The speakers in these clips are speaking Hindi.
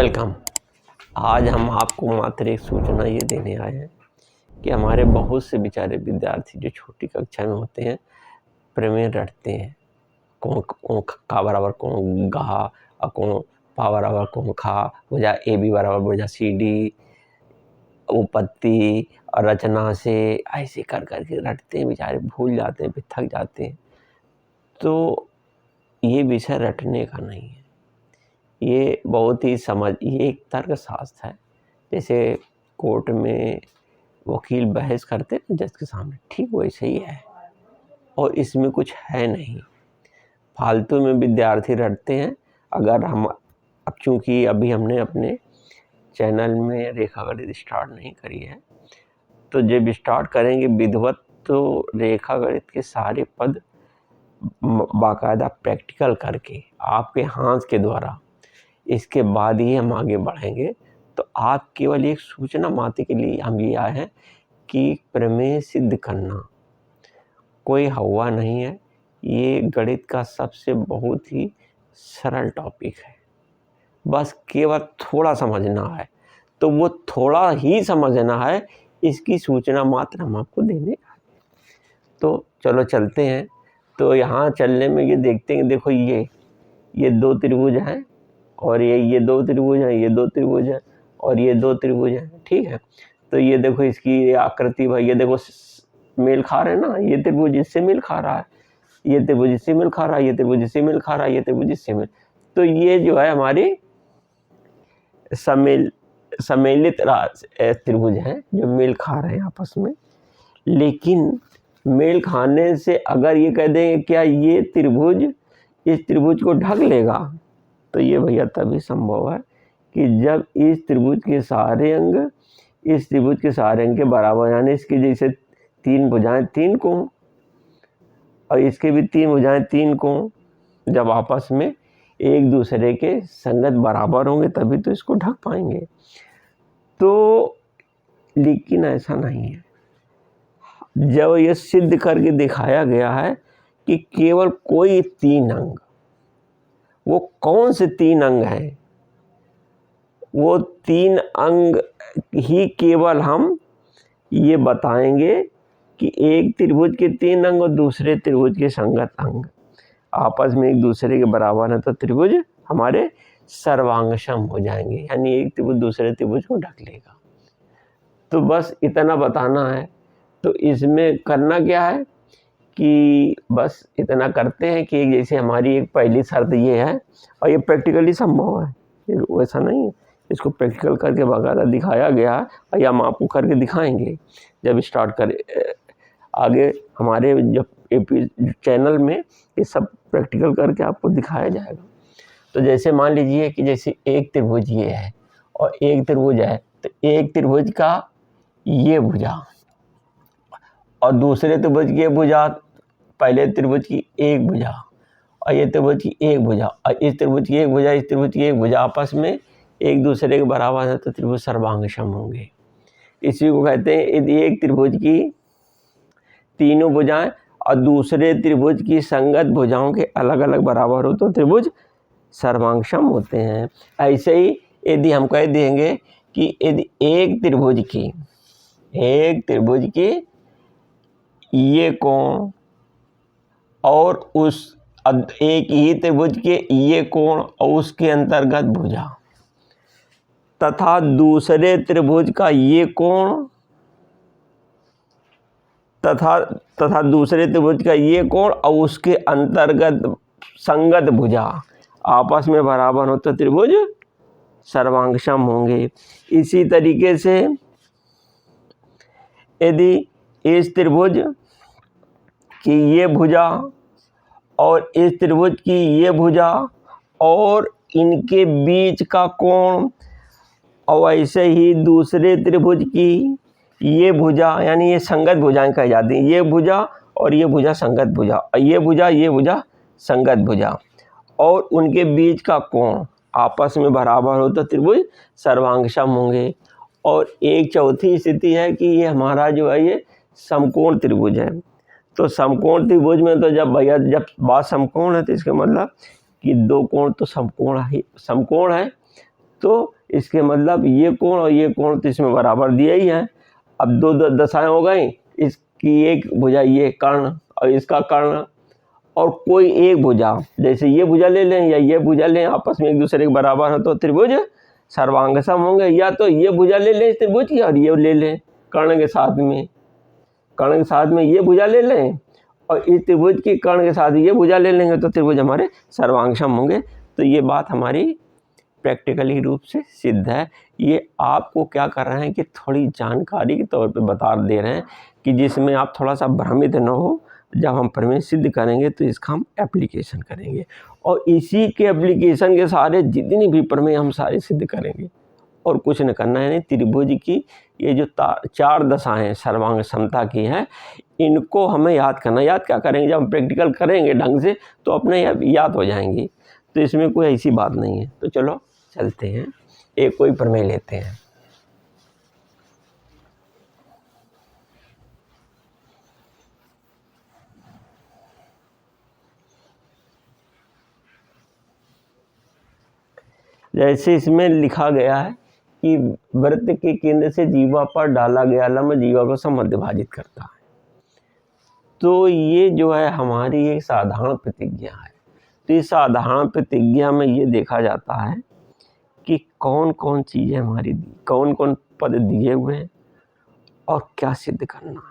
वेलकम। आज हम आपको मात्र एक सूचना ये देने आए हैं कि हमारे बहुत से बेचारे विद्यार्थी जो छोटी कक्षा में होते हैं प्रमेय रटते हैं। कौन का बराबर कौन गा और कौन पा बराबर कौन खा बोझा ए बी बराबर बोझा सी डी उपपत्ति और रचना से ऐसे कर के रटते हैं। बेचारे भूल जाते हैं, फिर थक जाते हैं। तो ये विषय रटने का नहीं है, ये बहुत ही ये एक तर्कशास्त्र है। जैसे कोर्ट में वकील बहस करते हैं जज के सामने, ठीक वैसे ही है और इसमें कुछ है नहीं। फालतू में विद्यार्थी रटते हैं। अगर हम अब चूँकि अभी हमने अपने चैनल में रेखागणित स्टार्ट नहीं करी है, तो जब स्टार्ट करेंगे विधिवत तो रेखागणित के सारे पद बाकायदा प्रैक्टिकल करके आपके हाथ के द्वारा, इसके बाद ही हम आगे बढ़ेंगे। तो आप केवल एक सूचना मात्र के लिए हम ये आए हैं कि प्रमेय सिद्ध करना कोई हवा नहीं है। ये गणित का सबसे बहुत ही सरल टॉपिक है, बस केवल थोड़ा समझना है। तो वो थोड़ा ही समझना है, इसकी सूचना मात्र हम आपको देने आए। तो चलो चलते हैं। तो यहाँ चलने में ये देखते हैं, देखो ये दो त्रिभुज हैं और ये दो त्रिभुज हैं, ये दो त्रिभुज हैं और ये दो त्रिभुज हैं, ठीक है। तो ये देखो इसकी आकृति भाई, ये देखो मेल खा रहे हैं ना, ये त्रिभुज इससे मेल खा रहा है, ये त्रिभुज इससे मेल खा रहा है, ये त्रिभुज इससे मेल खा रहा है, ये त्रिभुज इससे मेल। तो ये जो है हमारी सम्मिलित त्रिभुज हैं जो मेल खा रहे हैं आपस में। लेकिन मेल खाने से अगर ये कह देंगे क्या ये त्रिभुज इस त्रिभुज को ढक लेगा, तो ये भैया तभी संभव है कि जब इस त्रिभुज के सारे अंग इस त्रिभुज के सारे अंग के बराबर, यानी इसकी जैसे तीन भुजाएं तीन कोण और इसके भी तीन भुजाएं तीन कोण, जब आपस में एक दूसरे के संगत बराबर होंगे तभी तो इसको ढक पाएंगे। तो लेकिन ऐसा नहीं है। जब ये सिद्ध करके दिखाया गया है कि केवल कोई तीन अंग, वो कौन से तीन अंग हैं, वो तीन अंग ही केवल हम ये बताएंगे कि एक त्रिभुज के तीन अंग और दूसरे त्रिभुज के संगत अंग आपस में एक दूसरे के बराबर है, तो त्रिभुज हमारे सर्वांगसम हो जाएंगे, यानी एक त्रिभुज दूसरे त्रिभुज को ढक लेगा। तो बस इतना बताना है। तो इसमें करना क्या है कि बस इतना करते हैं कि जैसे हमारी एक पहली शर्त ये है, और ये प्रैक्टिकली संभव है, वैसा नहीं है, इसको प्रैक्टिकल करके बाकायदा दिखाया गया है और हम आपको करके दिखाएंगे जब स्टार्ट करें। आगे हमारे जब चैनल में ये सब प्रैक्टिकल करके आपको दिखाया जाएगा। तो जैसे मान लीजिए कि जैसे एक त्रिभुज ये है और एक त्रिभुज है, तो एक त्रिभुज का ये भुजा और दूसरे त्रिभुज की भुजा, पहले त्रिभुज की एक भुजा और ये त्रिभुज की एक भुजा और इस त्रिभुज की एक भुजा, इस त्रिभुज की एक भुजा आपस में एक दूसरे के बराबर है, तो त्रिभुज सर्वांगसम होंगे। इसी को कहते हैं यदि एक त्रिभुज की तीनों भुजाएं और दूसरे त्रिभुज की संगत भुजाओं के अलग अलग बराबर हो तो त्रिभुज सर्वांगसम होते हैं। ऐसे ही यदि हम कह देंगे कि यदि एक त्रिभुज की ये कोण और उस एक ही त्रिभुज के ये कोण और उसके अंतर्गत भुजा तथा दूसरे त्रिभुज का ये कोण तथा दूसरे त्रिभुज का ये कोण और उसके अंतर्गत संगत भुजा आपस में बराबर हो तो त्रिभुज सर्वांगसम होंगे। इसी तरीके से यदि इस त्रिभुज की ये भुजा और इस त्रिभुज की ये भुजा और इनके बीच का कोण और ऐसे ही दूसरे त्रिभुज की ये भुजा, यानी ये संगत भुजाएं कही जाती हैं, ये भुजा और ये भुजा संगत भुजा और ये भुजा संगत भुजा और उनके बीच का कोण आपस में बराबर हो तो त्रिभुज सर्वांगसम होंगे। और एक चौथी स्थिति है कि ये हमारा जो है ये समकोण त्रिभुज है। तो समकोण त्रिभुज में तो जब बात समकोण है तो इसका मतलब कि दो कोण तो समकोण है, तो इसके मतलब ये कोण और ये कोण तो इसमें बराबर दिए ही हैं। अब दो दशाएं हो गई, इसकी एक भुजा ये कर्ण और इसका कर्ण, और कोई एक भुजा, जैसे ये भुजा ले लें या ये भुजा लें, आपस में एक दूसरे के बराबर हो तो त्रिभुज सर्वांग सम होंगे। या तो ये भुजा ले लें त्रिभुज की और ये ले लें कर्ण के साथ में, कर्ण के साथ में ये भुजा ले लें और इस त्रिभुज की कर्ण के साथ ये भुजा ले लेंगे तो त्रिभुज हमारे सर्वांग सम होंगे। तो ये बात हमारी प्रैक्टिकली रूप से सिद्ध है। ये आपको क्या कर रहे हैं कि थोड़ी जानकारी के तौर पे बता दे रहे हैं कि जिसमें आप थोड़ा सा भ्रमित न हो। जब हम प्रमेय सिद्ध करेंगे तो इसका हम एप्लीकेशन करेंगे और इसी के एप्लीकेशन के सारे जितनी भी प्रमेय हम सारे सिद्ध करेंगे और कुछ न करना है। नहीं, त्रिभुज की ये जो चार दशाएं सर्वांग समता की हैं, इनको हमें याद करना। याद क्या करेंगे, जब हम प्रैक्टिकल करेंगे ढंग से तो अपने याद हो जाएंगी। तो इसमें कोई ऐसी बात नहीं है। तो चलो चलते हैं, एक कोई प्रमेय लेते हैं। जैसे इसमें लिखा गया है कि वृत्त के केंद्र से जीवा पर डाला गया लंब जीवा को सममध्य भाजित करता है। तो ये जो है हमारी एक साधारण प्रतिज्ञा है। तो इस साधारण प्रतिज्ञा में ये देखा जाता है कि कौन कौन चीज़ें हमारी कौन कौन पद दिए हुए हैं और क्या सिद्ध करना है।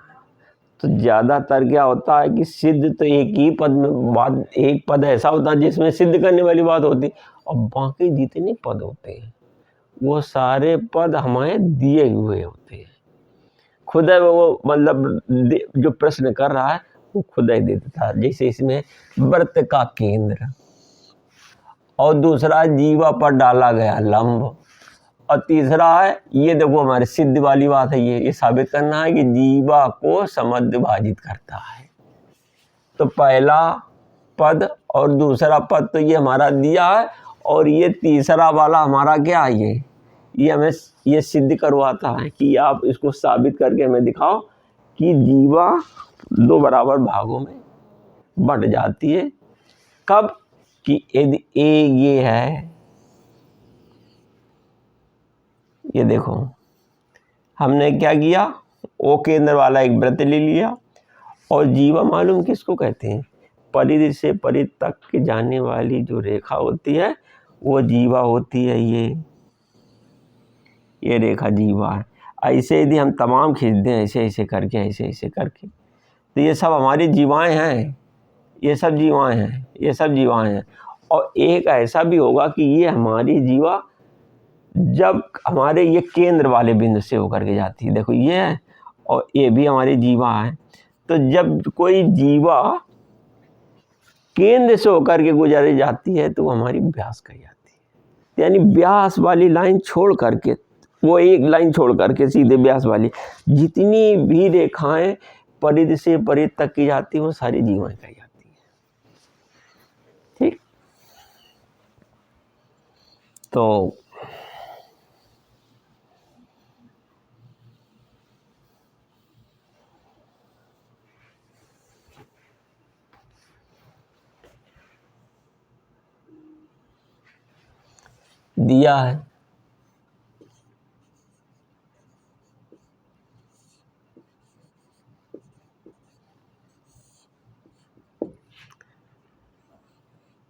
तो ज़्यादातर क्या होता है कि सिद्ध तो एक ही पद में बात, एक पद ऐसा होता है जिसमें सिद्ध करने वाली बात होती है और बाकी जितने पद होते हैं वो सारे पद हमें दिए हुए होते हैं। खुद है वो, मतलब जो प्रश्न कर रहा है वो खुद ही दे देता है। जैसे इसमें वृत्त का केंद्र और दूसरा जीवा पर डाला गया लंब और तीसरा है ये देखो हमारे सिद्ध वाली बात है। ये साबित करना है कि जीवा को सममध्य भाजित करता है। तो पहला पद और दूसरा पद तो ये हमारा दिया है और ये तीसरा वाला हमारा क्या है, ये हमें ये सिद्ध करवाता है कि आप इसको साबित करके हमें दिखाओ कि जीवा दो बराबर भागों में बंट जाती है। कब कि यदि ए ये है, ये देखो हमने क्या किया, ओ केंद्र वाला एक वृत्त ले लिया और जीवा मालूम किसको कहते हैं, परिधि से परिधि तक की जाने वाली जो रेखा होती है वो जीवा होती है। ये रेखा जीवा है। ऐसे यदि हम तमाम खींच दें ऐसे ऐसे करके ऐसे ऐसे करके तो ये सब हमारी जीवाएं हैं, ये सब जीवाएं हैं, ये सब जीवाएं हैं। और एक ऐसा भी होगा कि ये हमारी जीवा जब हमारे ये केंद्र वाले बिंदु से होकर के जाती है, देखो ये है और ये भी हमारी जीवा है। तो जब कोई जीवा केंद्र से होकर के गुजर जाती है तो वो हमारी व्यास कही जाती है। यानी व्यास वाली लाइन छोड़ करके, वो एक लाइन छोड़ करके सीधे व्यास वाली जितनी भी रेखाएं परिधि से परिधि तक की जाती है वो सारी जीवाएं कही जाती है। ठीक, तो दिया है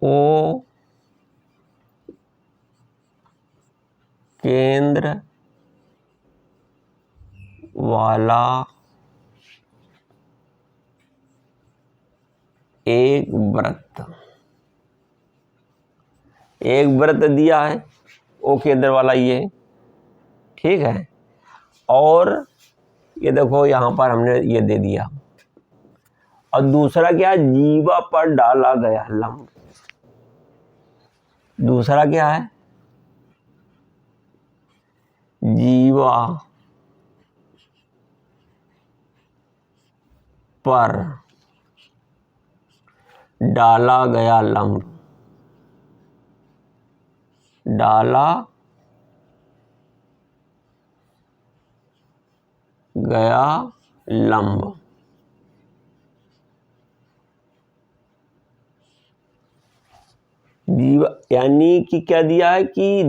ओ केंद्र वाला एक वृत्त, एक वृत्त दिया है ओ केंद्र वाला ये, ठीक है। और ये देखो यहाँ पर हमने ये दे दिया और दूसरा क्या, जीवा पर डाला गया लंब। दूसरा क्या है, जीवा पर डाला गया लंब, डाला गया लंब। यानी कि क्या दिया है कि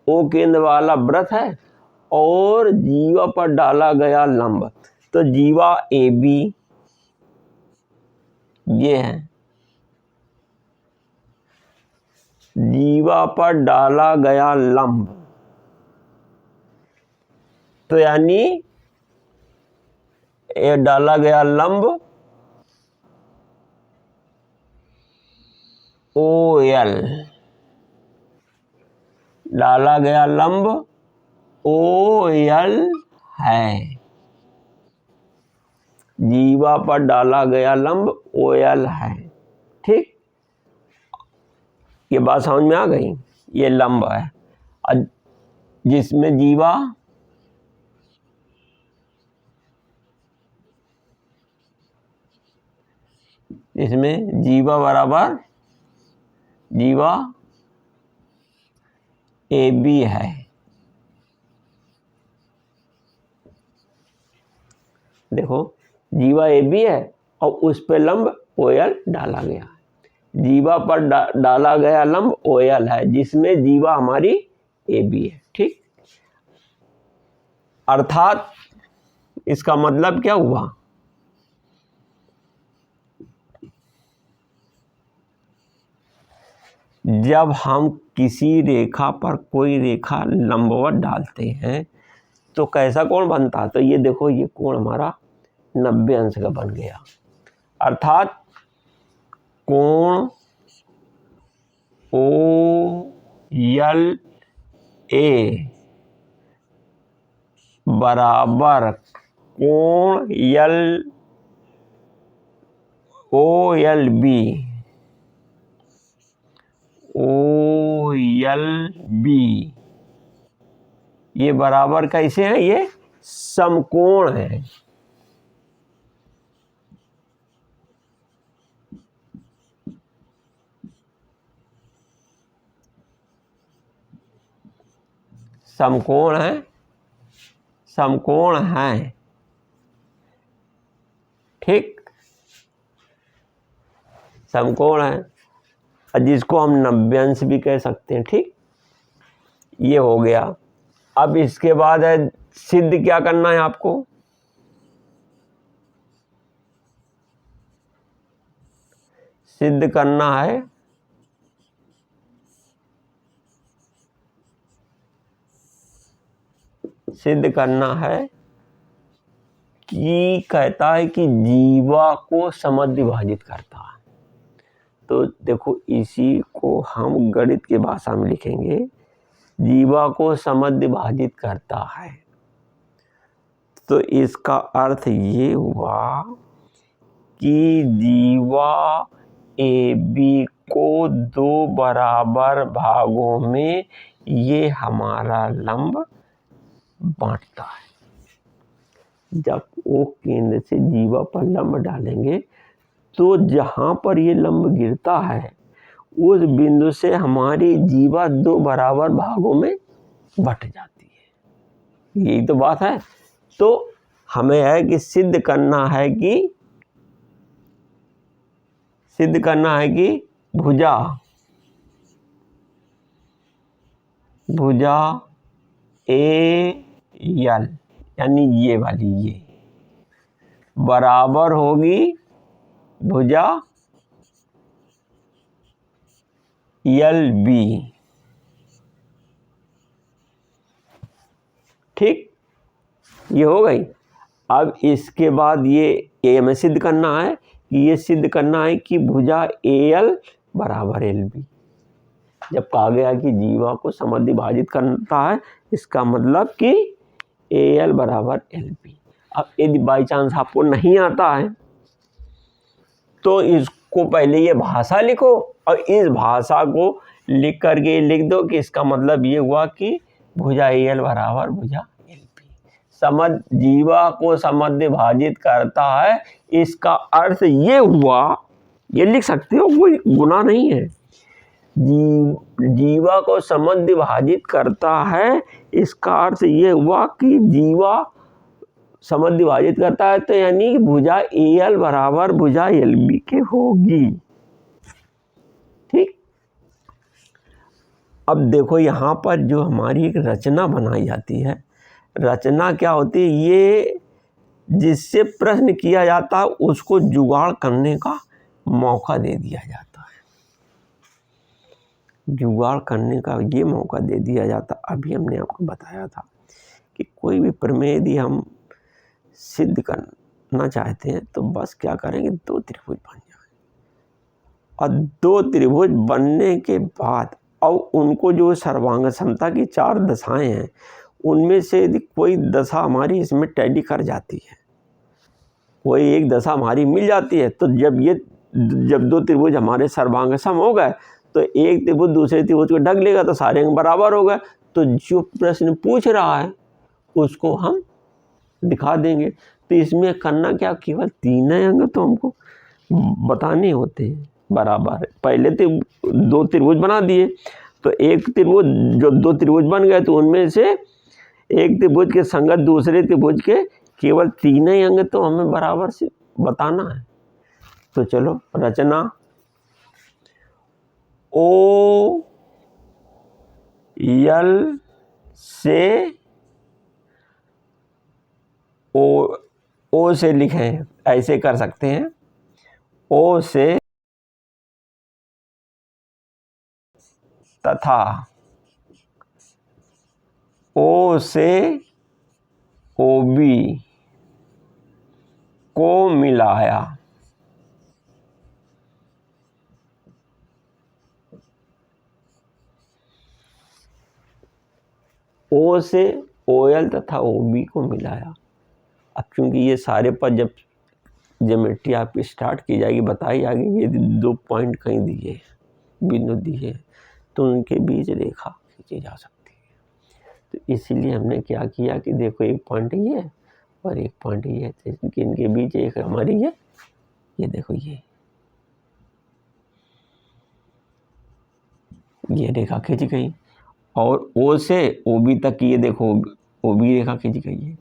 ओ केंद्र वाला वृत्त है और जीवा पर डाला गया लंब, तो जीवा AB ये है, जीवा पर डाला गया लंब, तो यानी ये डाला गया लंब OL, डाला गया लंब OL है, जीवा पर डाला गया लंब OL है। ठीक, ये बात समझ में आ गई। ये लंब है जिसमें जीवा बराबर जीवा AB है। देखो जीवा AB है और उस पे लंब OL डाला गया है, जीवा पर डाला गया लंब OL है जिसमें जीवा हमारी AB है। ठीक, अर्थात इसका मतलब क्या हुआ, जब हम किसी रेखा पर कोई रेखा लंबवत डालते हैं तो कैसा कोण बनता है, तो ये देखो ये कोण हमारा 90 अंश का बन गया, अर्थात कोण OLA बराबर कोण OLB ये बराबर कैसे है, ये समकोण है। समकोण है, समकोण है। ठीक, समकोण है जिसको हम 90 अंश भी कह सकते हैं। ठीक, ये हो गया। अब इसके बाद है सिद्ध क्या करना है आपको, सिद्ध करना है कि कहता है कि जीवा को समद्विभाजित करता है। तो देखो इसी को हम गणित की भाषा में लिखेंगे, जीवा को समद्विभाजित करता है। तो इसका अर्थ ये हुआ कि जीवा AB को 2 बराबर भागों में ये हमारा लंब बांटता है। जब वो केंद्र से जीवा पर लंब डालेंगे तो जहाँ पर ये लंब गिरता है उस बिंदु से हमारी जीवा 2 बराबर भागों में बट जाती है। यही तो बात है। तो हमें है कि सिद्ध करना है कि भुजा AL यानी ये वाली ये बराबर होगी भुजा LB। ठीक, ये हो गई। अब इसके बाद ये हमें सिद्ध करना है कि भुजा AL बराबर LB। जब कहा गया कि जीवा को समद्विभाजित करता है, इसका मतलब कि AL बराबर LB। अब यदि बाई चांस आपको नहीं आता है तो इसको पहले ये भाषा लिखो और इस भाषा को लिख करके लिख दो कि इसका मतलब ये हुआ कि भुजा AL बराबर भुजा LB। जीवा को समद्विभाजित करता है, इसका अर्थ ये हुआ, ये लिख सकते हो, कोई गुनाह नहीं है। जीवा को समद्विभाजित करता है, इसका अर्थ ये हुआ कि जीवा समद्विभाजित करता है, तो यानी भुजा AL बराबर भुजा LB के होगी। ठीक, अब देखो यहाँ पर जो हमारी एक रचना बनाई जाती है, रचना क्या होती है, ये जिससे प्रश्न किया जाता है उसको जुगाड़ करने का मौका दे दिया जाता है, जुगाड़ करने का ये मौका दे दिया जाता। अभी हमने आपको बताया था कि कोई भी प्रमेय यदि हम सिद्ध करना चाहते हैं तो बस क्या करेंगे, दो त्रिभुज बन जाए, और दो त्रिभुज बनने के बाद अब उनको जो सर्वांग समता की चार दशाएं हैं उनमें से यदि कोई दशा हमारी इसमें टैली कर जाती है, कोई एक दशा हमारी मिल जाती है, तो जब दो त्रिभुज हमारे सर्वांग सम हो गए तो एक त्रिभुज दूसरे त्रिभुज को ढक लेगा तो सारे अंग बराबर हो गए। तो जो प्रश्न पूछ रहा है उसको हम दिखा देंगे। तो इसमें करना क्या, केवल तीन अंग तो हमको बताने होते हैं बराबर। पहले दो त्रिभुज बना दिए, तो एक त्रिभुज, जो दो त्रिभुज बन गए तो उनमें से एक त्रिभुज के संगत दूसरे त्रिभुज के केवल तीन ही अंग तो हमें बराबर से बताना है। तो चलो, रचना ओ यल से ओ से लिखें, ऐसे कर सकते हैं, ओ से तथा ओ से ओ बी को मिलाया। ओ से ओ एल तथा ओ बी को मिलाया। अब क्योंकि ये सारे पद जब ज्योमेट्री आपकी स्टार्ट की जाएगी, बताई जाएगी, ये दो पॉइंट कहीं दिए, बिंदु दिए, तो उनके बीच रेखा खींची जा सकती है। तो इसीलिए हमने क्या किया कि देखो एक पॉइंट ये और एक पॉइंट ये, तो इनके बीच एक हमारी ये देखो ये रेखा खींच गई, और ओ से ओ बी तक की ये देखो ओ बी रेखा खींच गई है,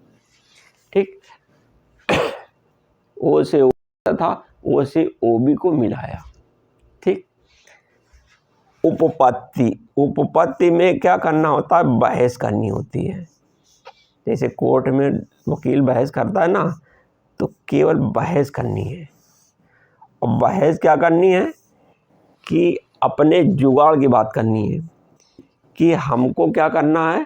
ठीक। ओ से ओ तथा ओ से ओ बी को मिलाया, ठीक। उपपत्ति में क्या करना होता है, बहस करनी होती है। जैसे कोर्ट में वकील बहस करता है ना, तो केवल बहस करनी है। और बहस क्या करनी है कि अपने जुगाड़ की बात करनी है, कि हमको क्या करना है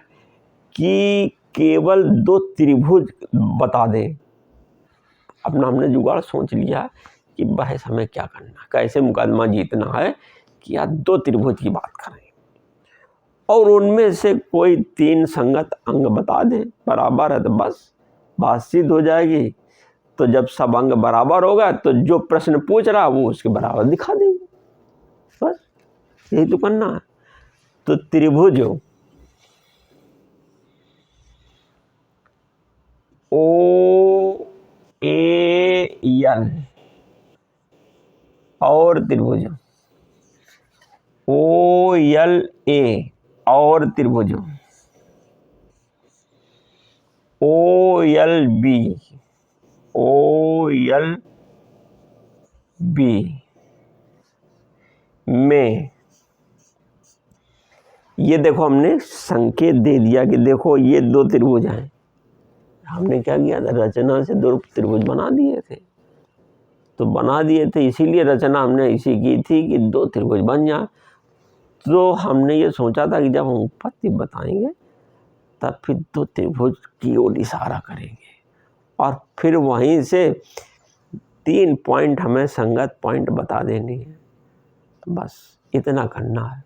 कि केवल दो त्रिभुज बता दें। अपना हमने जुगाड़ सोच लिया कि बहस हमें क्या करना, कैसे मुकदमा जीतना है, कि या दो त्रिभुज की बात करें और उनमें से कोई तीन संगत अंग बता दें, बराबर है तो बस बात सिद्ध हो जाएगी। तो जब सब अंग बराबर होगा तो जो प्रश्न पूछ रहा वो उसके बराबर दिखा देंगे, बस यही तो करना है। तो त्रिभुज ओ ए एल और त्रिभुज ओ एल ए और त्रिभुज ओ एल बी में, ये देखो हमने संकेत दे दिया कि देखो ये दो त्रिभुज हैं। हमने क्या किया था, रचना से दो त्रिभुज बना दिए थे, तो बना दिए थे इसीलिए रचना हमने इसी की थी कि दो त्रिभुज बन जाए। तो हमने ये सोचा था कि जब हम उत्पत्ति बताएंगे तब फिर दो त्रिभुज की ओर इशारा करेंगे और फिर वहीं से तीन पॉइंट हमें संगत पॉइंट बता देनी है, बस इतना करना है।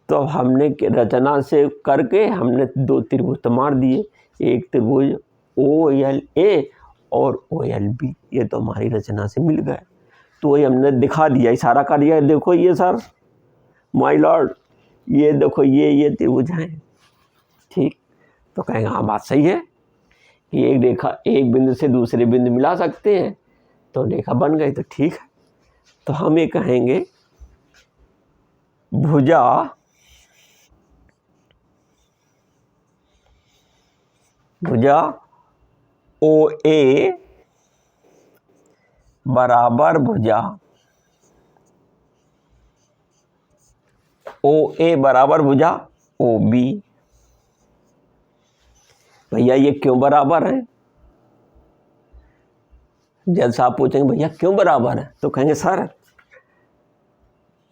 तो हमने रचना से करके हमने दो त्रिभुज तो मार दिए, एक त्रिभुज ओ एल ए और ओ एल बी, ये तो हमारी रचना से मिल गए। तो वही हमने दिखा दिया, इशारा कर दिया, देखो ये सर माय लॉर्ड, ये देखो ये त्रिभुज हैं, ठीक। तो कहेंगे हाँ बात सही है कि एक रेखा एक बिंदु से दूसरे बिंदु मिला सकते हैं, तो रेखा बन गई, तो ठीक है। तो हम ये कहेंगे भुजा ओ ए बराबर भुजा OA बराबर भुजा OB। भैया ये क्यों बराबर है? जज साहब पूछेंगे भैया क्यों बराबर है, तो कहेंगे सर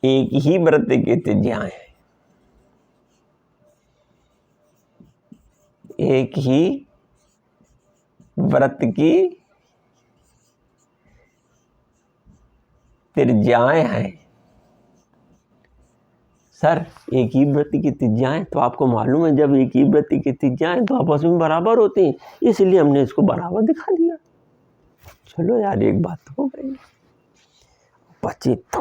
एक ही वृत्त की त्रिज्याएं हैं, एक ही वृत्त की त्रिज्याएं हैं। सर एक ही वृत्त की त्रिज्याएं, तो आपको मालूम है जब एक ही वृत्त की त्रिज्याएं तो आपस में बराबर होती हैं, इसलिए हमने इसको बराबर दिखा दिया। चलो यार एक बात हो गई, बचे तो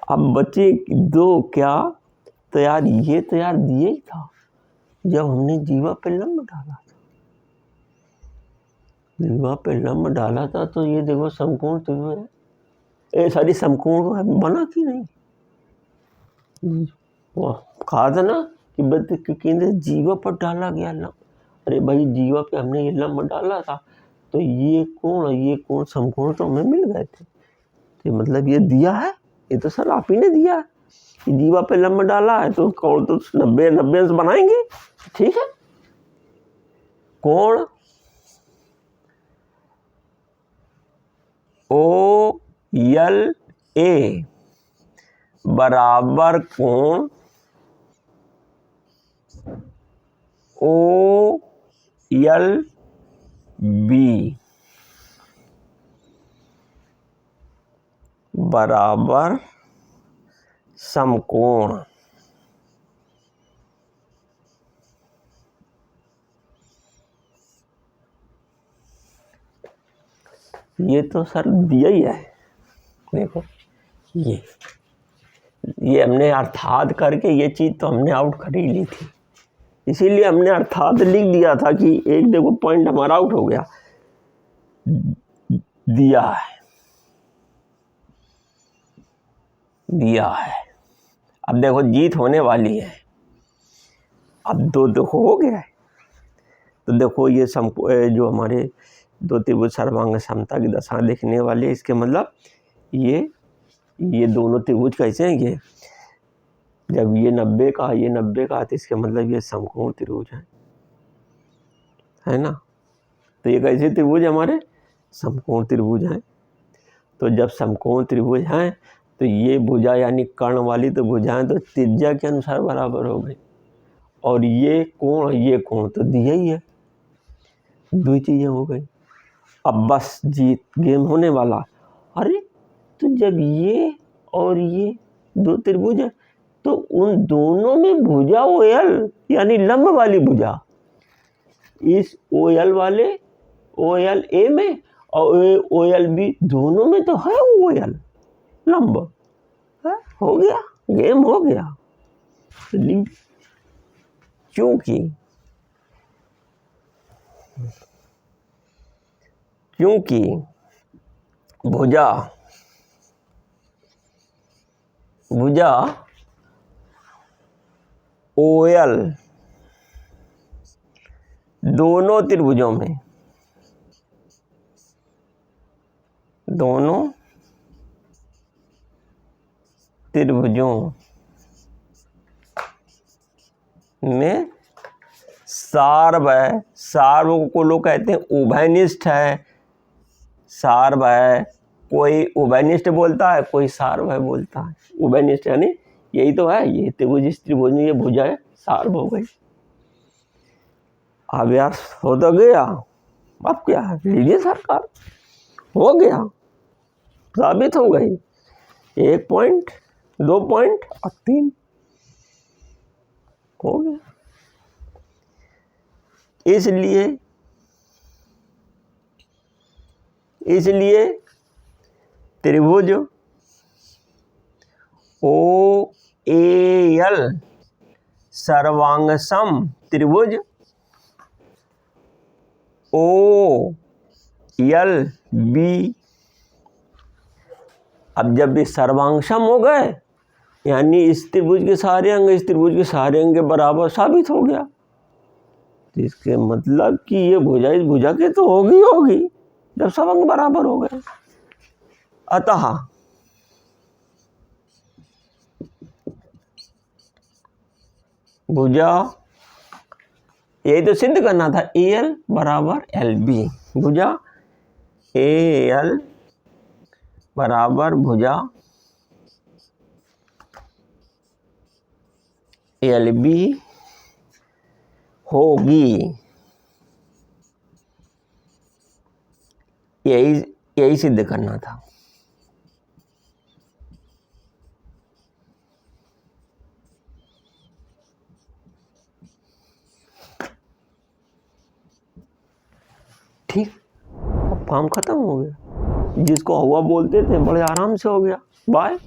अब बचे दो क्या, तो यार ये तो यार दिया ही था जब हमने जीवा पे लंब डाला था। जीवा पे लंब डाला था तो ये देखो समकोण त्रिभुज है, सारी समकोण बना कि नहीं? वो कहा था ना कि वृत्त के केंद्र जीवा पर डाला गया लंब। अरे भाई जीवा पे हमने ये लंब डाला था तो ये कोण समकोण तो हमें मिल गए थे, तो मतलब ये दिया है, ये तो सर आप ही ने दिया है कि जीवा पे लंब डाला है तो कोण तो 90 अंश बनाएंगे। ठीक है, कोण OLA बराबर कोण OLB बराबर समकोण। ये तो सर दिया ही है, देखो ये हमने अर्थात करके ये चीज़ तो हमने आउट कर ही ली थी, इसीलिए हमने अर्थात लिख दिया था कि एक देखो पॉइंट हमारा आउट हो गया, दिया है। अब देखो जीत होने वाली है, अब दो देखो हो गया है, तो देखो ये जो हमारे दो त्रिभुज सर्वांग समता की दशा देखने वाले, इसके मतलब ये दोनों त्रिभुज कैसे हैं, ये जब ये 90 का ये 90 का तो इसके मतलब ये समकोण त्रिभुज है ना। तो ये कैसे त्रिभुज हमारे समकोण त्रिभुज हैं। तो जब समकोण त्रिभुज हैं तो ये भुजा यानी कर्ण वाली तो भुजाएं तो त्रिज्या के अनुसार बराबर हो गई, और ये कोण तो दिया ही है, दो चीजें हो गई। अब बस जीत गेम होने वाला। अरे तो जब ये और ये दो त्रिभुज है तो उन दोनों में भुजा OL यानी लंब वाली भुजा, इस OLA में और OLB दोनों में तो है OL लंब है। हो गया, गेम हो गया। क्योंकि भुजा OL दोनों त्रिभुजों में सार्व है। सार्व को लोग कहते हैं उभयनिष्ठ है, सार्व है, कोई उभयनिष्ठ बोलता है, कोई सार्व है बोलता है। उभयनिष्ठ यानी यही तो है, ये त्रिभुज इस त्रिभुज में ये भुजा है, सार्व हो गई। अब यार हो तो गया, अब क्या है, लीजिए सरकार, हो गया, साबित हो गई। 1 पॉइंट 2 पॉइंट और 3 हो गया। इसलिए त्रिभुज OAL सर्वांगसम त्रिभुज OLB, अब जब ये सर्वांगसम हो गए यानी इस त्रिभुज के सारे अंग इस त्रिभुज के सारे अंग के बराबर साबित हो गया, तो इसके मतलब कि ये भुजा इस भुजा के तो होगी जब सब अंग बराबर हो गए। अतः भुजा, यही तो सिद्ध करना था, AL बराबर LB, भुजा AL बराबर भुजा LB होगी। यही सिद्ध करना था। ठीक, अब काम खत्म हो गया। जिसको हुआ बोलते थे बड़े आराम से हो गया। बाय।